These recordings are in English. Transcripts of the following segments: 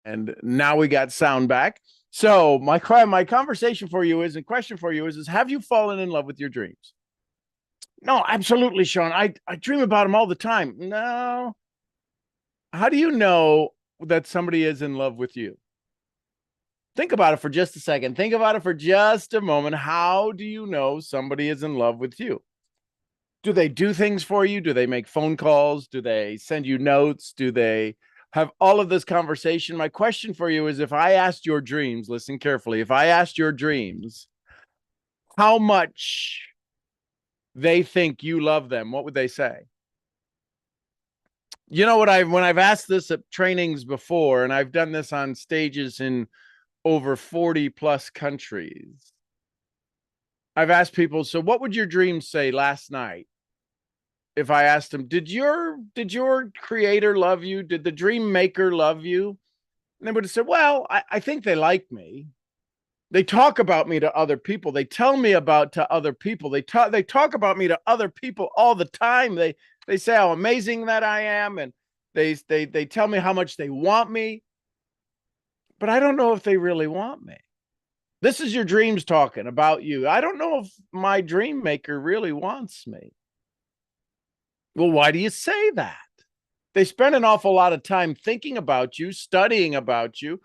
And now we got sound back. So my conversation for you is, and question for you is have you fallen in love with your dreams? No, absolutely, Sean. I dream about them all the time. No. How do you know that somebody is in love with you? Think about it for just a second. Think about it for just a moment. How do you know somebody is in love with you? Do they do things for you? Do they make phone calls? Do they send you notes? Do they have all of this conversation? My question for you is, if I asked your dreams, listen carefully, if I asked your dreams how much they think you love them, what would they say? You know what, when I've asked this at trainings before, and I've done this on stages in over 40 plus countries, I've asked people, so what would your dreams say last night? If I asked them, did your creator love you? Did the dream maker love you? And they would have said, well, I think they like me. They talk about me to other people. They tell me about to other people. They talk about me to other people all the time. They say how amazing that I am, and they tell me how much they want me. But I don't know if they really want me. This is your dreams talking about you. I don't know if my dream maker really wants me. Well, why do you say that? They spend an awful lot of time thinking about you, studying about you.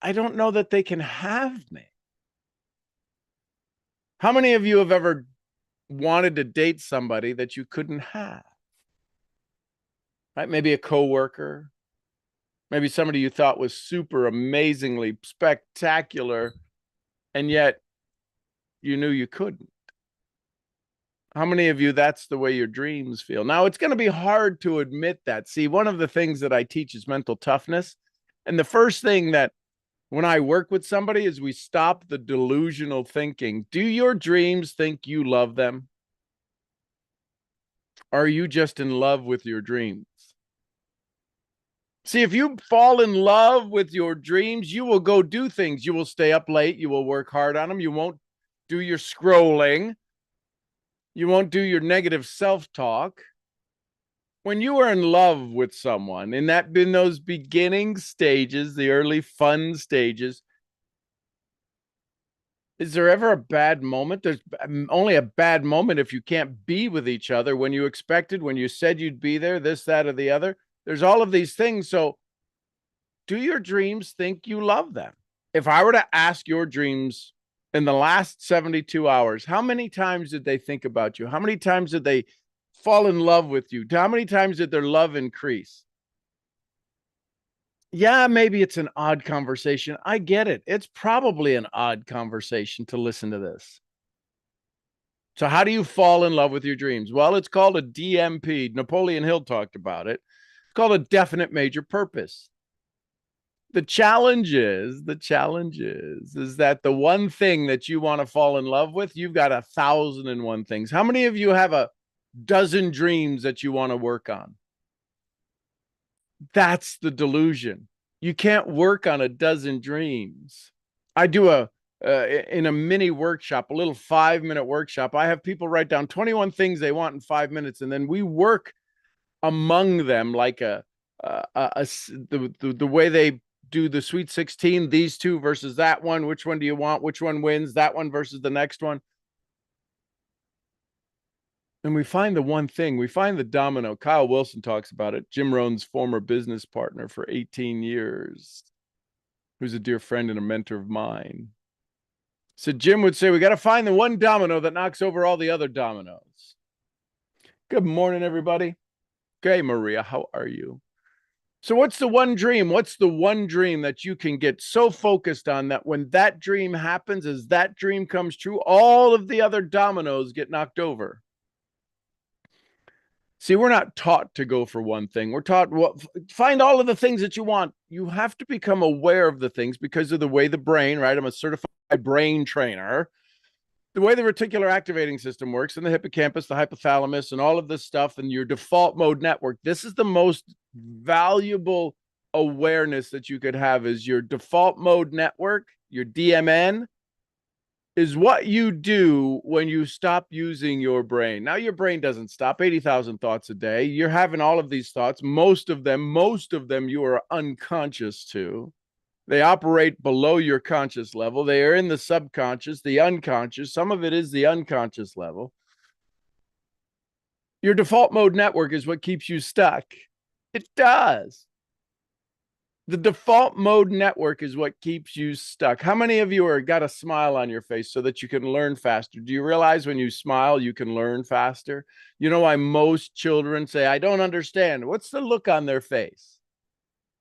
I don't know that they can have me. How many of you have ever wanted to date somebody that you couldn't have? Right? Maybe a coworker, maybe somebody you thought was super amazingly spectacular, and yet you knew you couldn't. How many of you, that's the way your dreams feel? Now, it's going to be hard to admit that. See, one of the things that I teach is mental toughness. And the first thing that when I work with somebody is we stop the delusional thinking. Do your dreams think you love them? Or are you just in love with your dreams? See, if you fall in love with your dreams, you will go do things. You will stay up late. You will work hard on them. You won't do your scrolling. You won't do your negative self-talk. When you are in love with someone, in those beginning stages, the early fun stages, is there ever a bad moment? There's only a bad moment if you can't be with each other when you expected, when you said you'd be there, this, that, or the other. There's all of these things. So do your dreams think you love them? If I were to ask your dreams in the last 72 hours, how many times did they think about you? How many times did they fall in love with you? How many times did their love increase? Yeah, maybe it's an odd conversation. I get it. It's probably an odd conversation to listen to this. So how do you fall in love with your dreams? Well, it's called a DMP. Napoleon Hill talked about it. It's called a definite major purpose. The challenge is that the one thing that you want to fall in love with, you've got 1,001 things. How many of you have a dozen dreams that you want to work on? That's the delusion. You can't work on a dozen dreams. I do in a mini workshop, a little 5-minute workshop. I have people write down 21 things they want in 5 minutes, and then we work among them like the way they do the Sweet 16, these two versus that one. Which one do you want? Which one wins? That one versus the next one. And we find the one thing, we find the domino. Kyle Wilson talks about it. Jim Rohn's former business partner for 18 years, who's a dear friend and a mentor of mine. So Jim would say, we got to find the one domino that knocks over all the other dominoes. Good morning, everybody. Okay, Maria, how are you? So what's the one dream? What's the one dream that you can get so focused on that when that dream happens, as that dream comes true, all of the other dominoes get knocked over? See, we're not taught to go for one thing. We're taught, well, find all of the things that you want. You have to become aware of the things because of the way the brain, right? I'm a certified brain trainer. The way the reticular activating system works and the hippocampus, the hypothalamus, and all of this stuff, and your default mode network. This is the most valuable awareness that you could have, is your default mode network, your DMN, is what you do when you stop using your brain. Now, your brain doesn't stop. 80,000 thoughts a day. You're having all of these thoughts. Most of them you are unconscious to. They operate below your conscious level. They are in the subconscious, the unconscious. Some of it is the unconscious level. Your default mode network is what keeps you stuck. It does. The default mode network is what keeps you stuck. How many of you are got a smile on your face so that you can learn faster? Do you realize when you smile, you can learn faster? You know why most children say, I don't understand. What's the look on their face?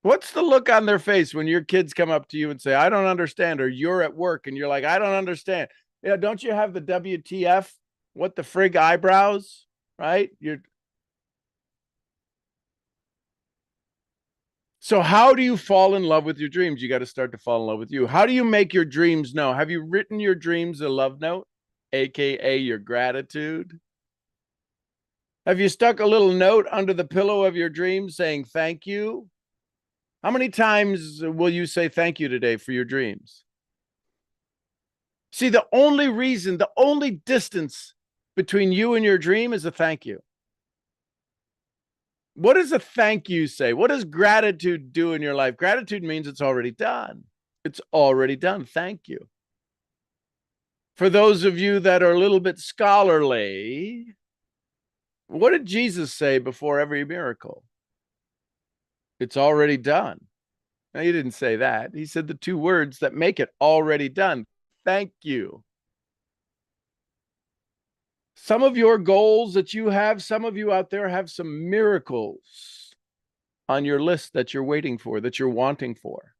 What's the look on their face when your kids come up to you and say, I don't understand, or you're at work and you're like, I don't understand. Yeah, don't you have the WTF? What the frig eyebrows, right? So how do you fall in love with your dreams? You got to start to fall in love with you. How do you make your dreams know? Have you written your dreams a love note, AKA your gratitude? Have you stuck a little note under the pillow of your dreams saying thank you? How many times will you say thank you today for your dreams? See, the only distance between you and your dream is a thank you. What does a thank you say? What does gratitude do in your life? Gratitude means it's already done. It's already done. Thank you. For those of you that are a little bit scholarly, what did Jesus say before every miracle? It's already done. Now, he didn't say that. He said the two words that make it already done. Thank you. Some of your goals that you have, some of you out there have some miracles on your list that you're waiting for, that you're wanting for.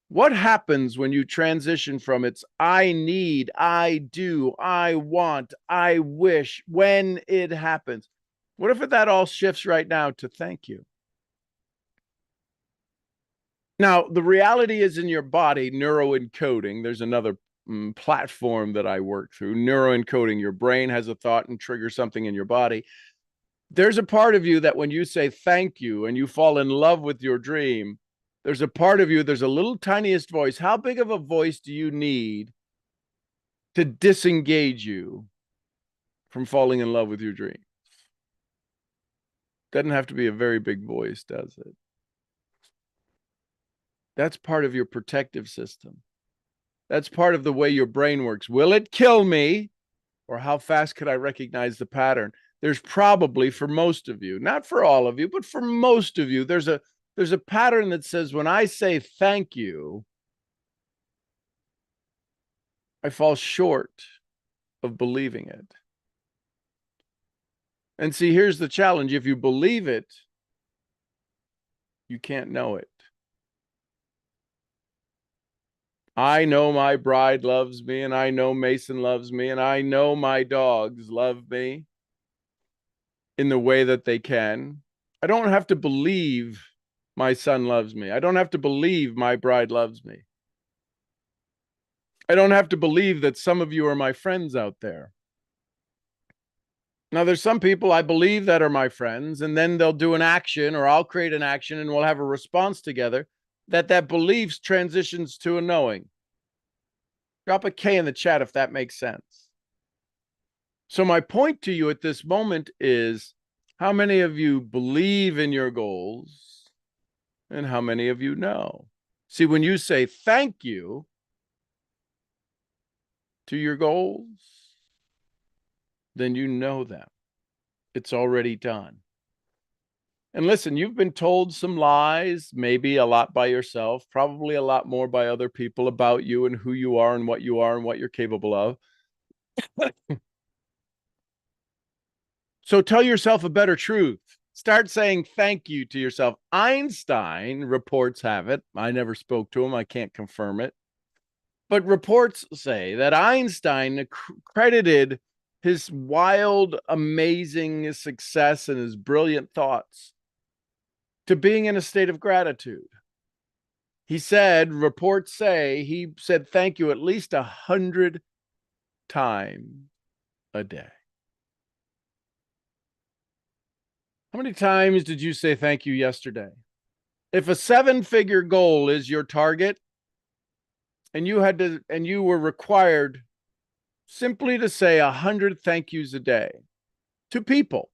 What happens when you transition from it's I need, I do, I want, I wish, when it happens? What if that all shifts right now to thank you? Now, the reality is in your body, neuroencoding, there's another platform that I work through, neuroencoding. Your brain has a thought and triggers something in your body. There's a part of you that when you say thank you and you fall in love with your dream, there's a part of you, there's a little tiniest voice. How big of a voice do you need to disengage you from falling in love with your dream? Doesn't have to be a very big voice, does it? That's part of your protective system. That's part of the way your brain works. Will it kill me? Or how fast could I recognize the pattern? There's probably, for most of you, not for all of you, but for most of you, there's a pattern that says when I say thank you, I fall short of believing it. And see, here's the challenge. If you believe it, you can't know it. I know my bride loves me, and I know Mason loves me, and I know my dogs love me in the way that they can. I don't have to believe my son loves me. I don't have to believe my bride loves me. I don't have to believe that some of you are my friends out there. Now, there's some people I believe that are my friends, and then they'll do an action, or I'll create an action, and we'll have a response together that belief transitions to a knowing. Drop a K in the chat if that makes sense. So my point to you at this moment is, how many of you believe in your goals and how many of you know? See, when you say thank you to your goals, then you know them. It's already done. And listen, you've been told some lies, maybe a lot by yourself, probably a lot more by other people about you and who you are and what you're capable of. So tell yourself a better truth. Start saying thank you to yourself. Einstein, reports have it, I never spoke to him, I can't confirm it, but reports say that Einstein credited his wild, amazing success and his brilliant thoughts to being in a state of gratitude. He said, reports say, he said thank you at least 100 times a day. How many times did you say thank you yesterday? If a 7-figure goal is your target and you were required simply to say 100 thank yous a day to people.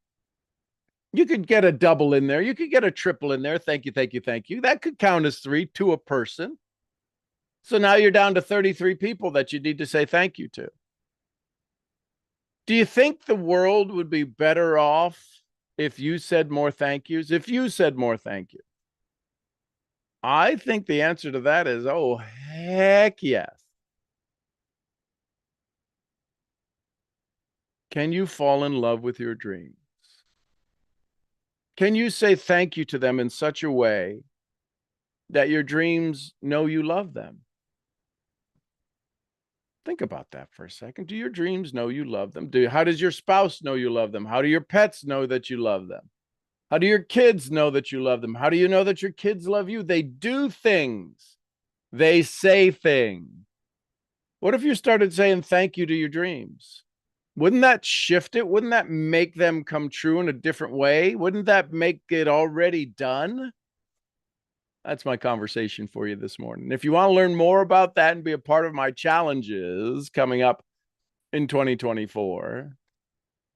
You could get a double in there. You could get a triple in there. Thank you, thank you, thank you. That could count as 3 to a person. So now you're down to 33 people that you need to say thank you to. Do you think the world would be better off if you said more thank yous? If you said more thank you? I think the answer to that is, oh, heck yes. Can you fall in love with your dreams? Can you say thank you to them in such a way that your dreams know you love them? Think about that for a second. Do your dreams know you love them? How does your spouse know you love them? How do your pets know that you love them? How do your kids know that you love them? How do you know that your kids love you? They do things. They say things. What if you started saying thank you to your dreams? Wouldn't that shift it? Wouldn't that make them come true in a different way? Wouldn't that make it already done? That's my conversation for you this morning. If you want to learn more about that and be a part of my challenges coming up in 2024,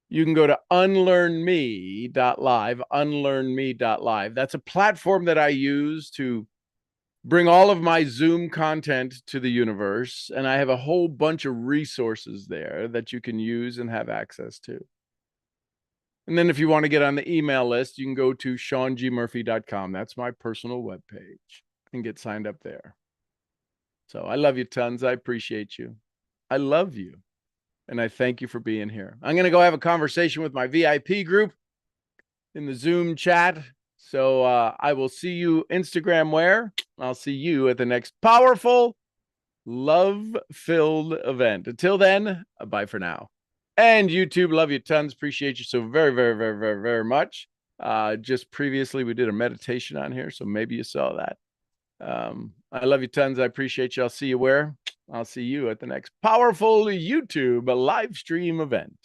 you can go to unlearnme.live, unlearnme.live. That's a platform that I use to bring all of my Zoom content to the universe. And I have a whole bunch of resources there that you can use and have access to. And then if you want to get on the email list, you can go to SeanGMurphy.com. That's my personal webpage, and get signed up there. So I love you tons. I appreciate you. I love you. And I thank you for being here. I'm going to go have a conversation with my VIP group in the Zoom chat. So I will see you Instagram where? I'll see you at the next powerful, love-filled event. Until then, bye for now. And YouTube, love you tons. Appreciate you so very, very, very, very, very much. Just previously, we did a meditation on here, so maybe you saw that. I love you tons. I appreciate you. I'll see you where? I'll see you at the next powerful YouTube live stream event.